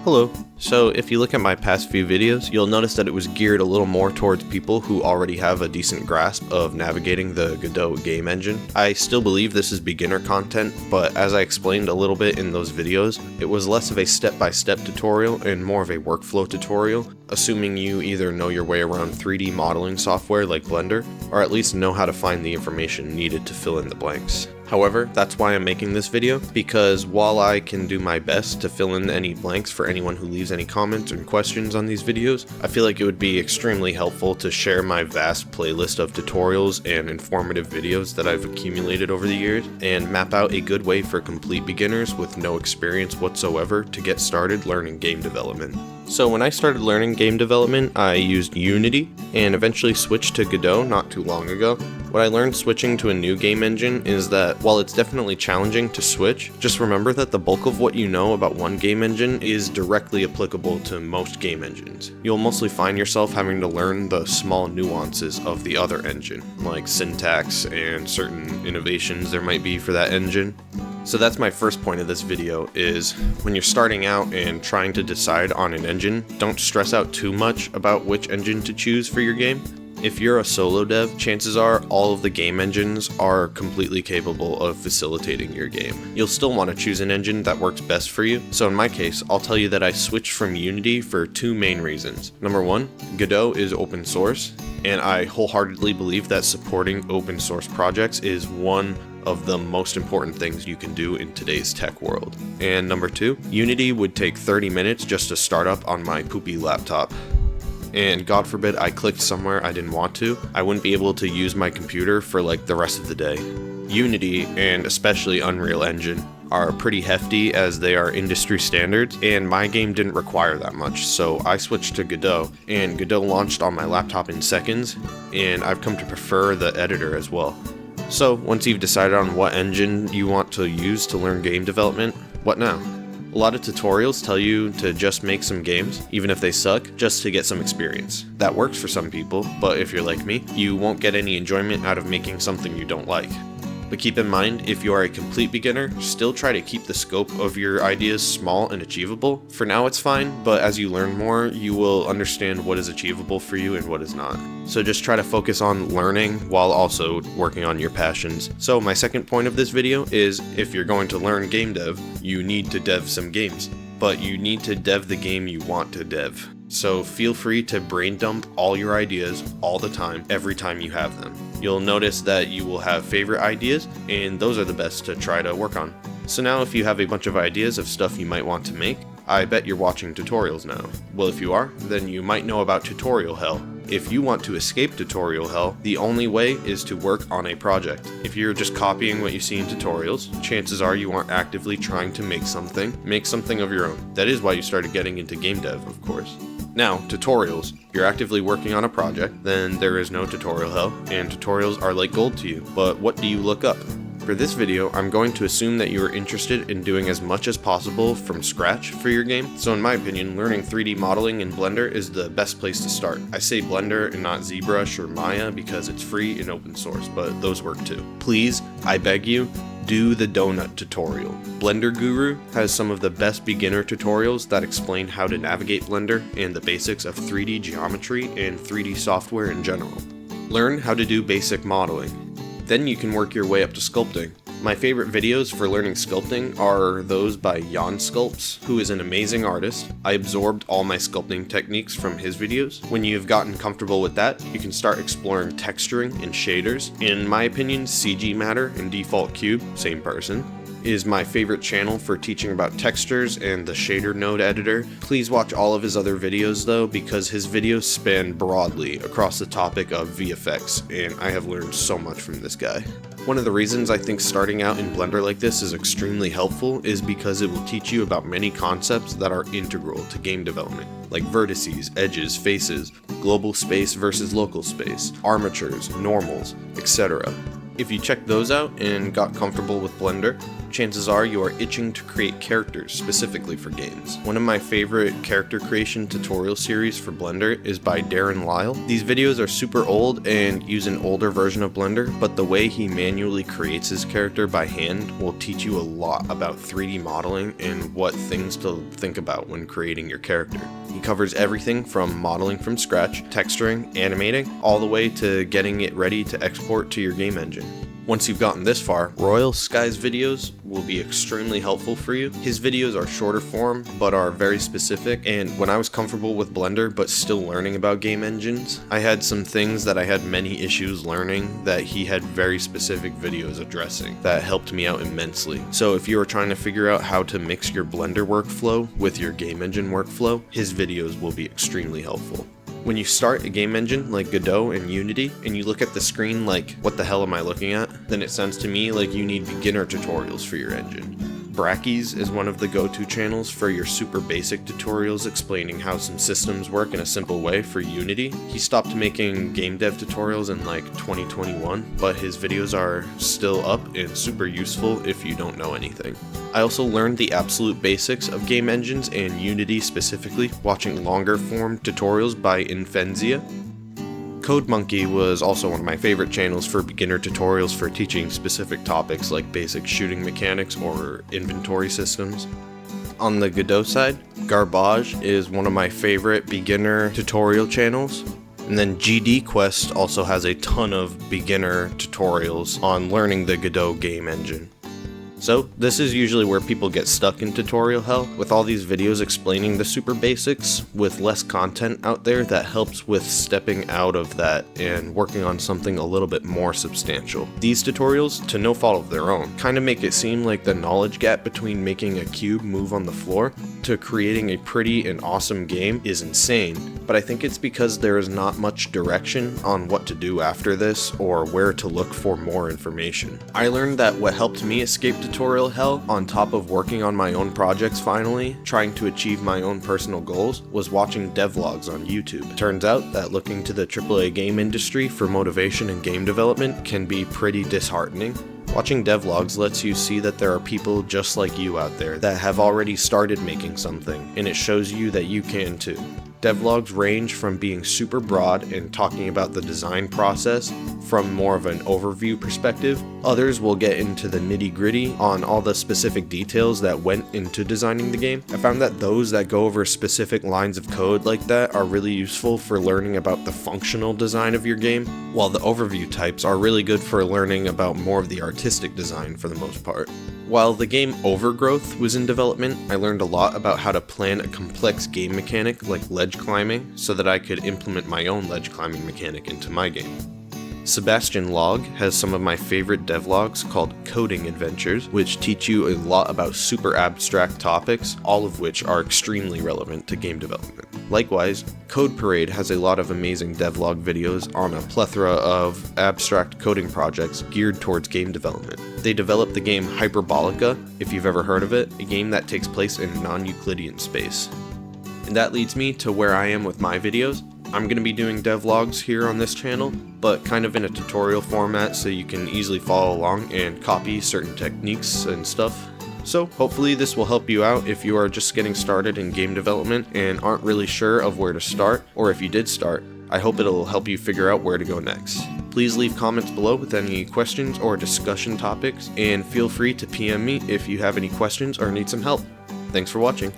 Hello. So if you look at my past few videos, you'll notice that it was geared a little more towards people who already have a decent grasp of navigating the Godot game engine. I still believe this is beginner content, but as I explained a little bit in those videos, it was less of a step-by-step tutorial and more of a workflow tutorial, assuming you either know your way around 3D modeling software like Blender, or at least know how to find the information needed to fill in the blanks. However, that's why I'm making this video, because while I can do my best to fill in any blanks for anyone who leaves any comments and questions on these videos, I feel like it would be extremely helpful to share my vast playlist of tutorials and informative videos that I've accumulated over the years, and map out a good way for complete beginners with no experience whatsoever to get started learning game development. So when I started learning game development, I used Unity, and eventually switched to Godot not too long ago. What I learned switching to a new game engine is that while it's definitely challenging to switch, just remember that the bulk of what you know about one game engine is directly applicable to most game engines. You'll mostly find yourself having to learn the small nuances of the other engine, like syntax and certain innovations there might be for that engine. So that's my first point of this video, is when you're starting out and trying to decide on an engine, don't stress out too much about which engine to choose for your game. If you're a solo dev, chances are all of the game engines are completely capable of facilitating your game. You'll still want to choose an engine that works best for you, so in my case, I'll tell you that I switched from Unity for two main reasons. Number one, Godot is open source, and I wholeheartedly believe that supporting open source projects is one of the most important things you can do in today's tech world. And number two, Unity would take 30 minutes just to start up on my poopy laptop. And God forbid I clicked somewhere I didn't want to, I wouldn't be able to use my computer for like the rest of the day. Unity, and especially Unreal Engine, are pretty hefty as they are industry standards, and my game didn't require that much, so I switched to Godot, and Godot launched on my laptop in seconds, and I've come to prefer the editor as well. So once you've decided on what engine you want to use to learn game development, what now? A lot of tutorials tell you to just make some games, even if they suck, just to get some experience. That works for some people, but if you're like me, you won't get any enjoyment out of making something you don't like. But keep in mind, if you are a complete beginner, still try to keep the scope of your ideas small and achievable. For now it's fine, but as you learn more, you will understand what is achievable for you and what is not. So just try to focus on learning while also working on your passions. So my second point of this video is, if you're going to learn game dev, you need to dev some games. But you need to dev the game you want to dev. So feel free to brain dump all your ideas all the time, every time you have them. You'll notice that you will have favorite ideas, and those are the best to try to work on. So now if you have a bunch of ideas of stuff you might want to make, I bet you're watching tutorials now. Well, if you are, then you might know about tutorial hell. If you want to escape tutorial hell, the only way is to work on a project. If you're just copying what you see in tutorials, chances are you aren't actively trying to make something of your own. That is why you started getting into game dev, of course. Now, tutorials. You're actively working on a project, then there is no tutorial hell, and tutorials are like gold to you. But what do you look up? For this video, I'm going to assume that you are interested in doing as much as possible from scratch for your game. So in my opinion, learning 3D modeling in Blender is the best place to start. I say Blender and not ZBrush or Maya because it's free and open source, but those work too. Please, I beg you, do the donut tutorial. Blender Guru has some of the best beginner tutorials that explain how to navigate Blender and the basics of 3D geometry and 3D software in general. Learn how to do basic modeling. Then you can work your way up to sculpting. My favorite videos for learning sculpting are those by Jan Sculpts, who is an amazing artist. I absorbed all my sculpting techniques from his videos. When you have gotten comfortable with that, you can start exploring texturing and shaders. In my opinion, CG Matter and Default Cube, same person, is my favorite channel for teaching about textures and the shader node editor. Please watch all of his other videos though, because his videos span broadly across the topic of VFX, and I have learned so much from this guy. One of the reasons I think starting out in Blender like this is extremely helpful is because it will teach you about many concepts that are integral to game development, like vertices, edges, faces, global space versus local space, armatures, normals, etc. If you checked those out and got comfortable with Blender, chances are you are itching to create characters specifically for games. One of my favorite character creation tutorial series for Blender is by Darren Lyle. These videos are super old and use an older version of Blender, but the way he manually creates his character by hand will teach you a lot about 3D modeling and what things to think about when creating your character. He covers everything from modeling from scratch, texturing, animating, all the way to getting it ready to export to your game engine. Once you've gotten this far, Royal Sky's videos will be extremely helpful for you. His videos are shorter form, but are very specific, and when I was comfortable with Blender but still learning about game engines, I had some things that I had many issues learning that he had very specific videos addressing that helped me out immensely. So if you are trying to figure out how to mix your Blender workflow with your game engine workflow, his videos will be extremely helpful. When you start a game engine like Godot and Unity, and you look at the screen like, what the hell am I looking at? Then it sounds to me like you need beginner tutorials for your engine. Brackeys is one of the go-to channels for your super basic tutorials explaining how some systems work in a simple way for Unity. He stopped making game dev tutorials in like 2021, but his videos are still up and super useful if you don't know anything. I also learned the absolute basics of game engines and Unity specifically watching longer form tutorials by Infenzia. CodeMonkey was also one of my favorite channels for beginner tutorials for teaching specific topics like basic shooting mechanics or inventory systems. On the Godot side, Garbage is one of my favorite beginner tutorial channels. And then GD Quest also has a ton of beginner tutorials on learning the Godot game engine. So this is usually where people get stuck in tutorial hell, with all these videos explaining the super basics with less content out there that helps with stepping out of that and working on something a little bit more substantial. These tutorials, to no fault of their own, kind of make it seem like the knowledge gap between making a cube move on the floor to creating a pretty and awesome game is insane, but I think it's because there is not much direction on what to do after this or where to look for more information. I learned that what helped me escape tutorial hell, on top of working on my own projects finally, trying to achieve my own personal goals, was watching devlogs on YouTube. Turns out that looking to the AAA game industry for motivation in game development can be pretty disheartening. Watching devlogs lets you see that there are people just like you out there that have already started making something, and it shows you that you can too. Devlogs range from being super broad and talking about the design process from more of an overview perspective. Others will get into the nitty-gritty on all the specific details that went into designing the game. I found that those that go over specific lines of code like that are really useful for learning about the functional design of your game, while the overview types are really good for learning about more of the artistic design for the most part. While the game Overgrowth was in development, I learned a lot about how to plan a complex game mechanic like ledge climbing so that I could implement my own ledge climbing mechanic into my game. Sebastian Log has some of my favorite devlogs called Coding Adventures, which teach you a lot about super abstract topics, all of which are extremely relevant to game development. Likewise, Code Parade has a lot of amazing devlog videos on a plethora of abstract coding projects geared towards game development. They developed the game Hyperbolica, if you've ever heard of it, a game that takes place in non-Euclidean space. And that leads me to where I am with my videos. I'm going to be doing devlogs here on this channel, but kind of in a tutorial format so you can easily follow along and copy certain techniques and stuff. So hopefully this will help you out if you are just getting started in game development and aren't really sure of where to start, or if you did start, I hope it'll help you figure out where to go next. Please leave comments below with any questions or discussion topics, and feel free to PM me if you have any questions or need some help. Thanks for watching.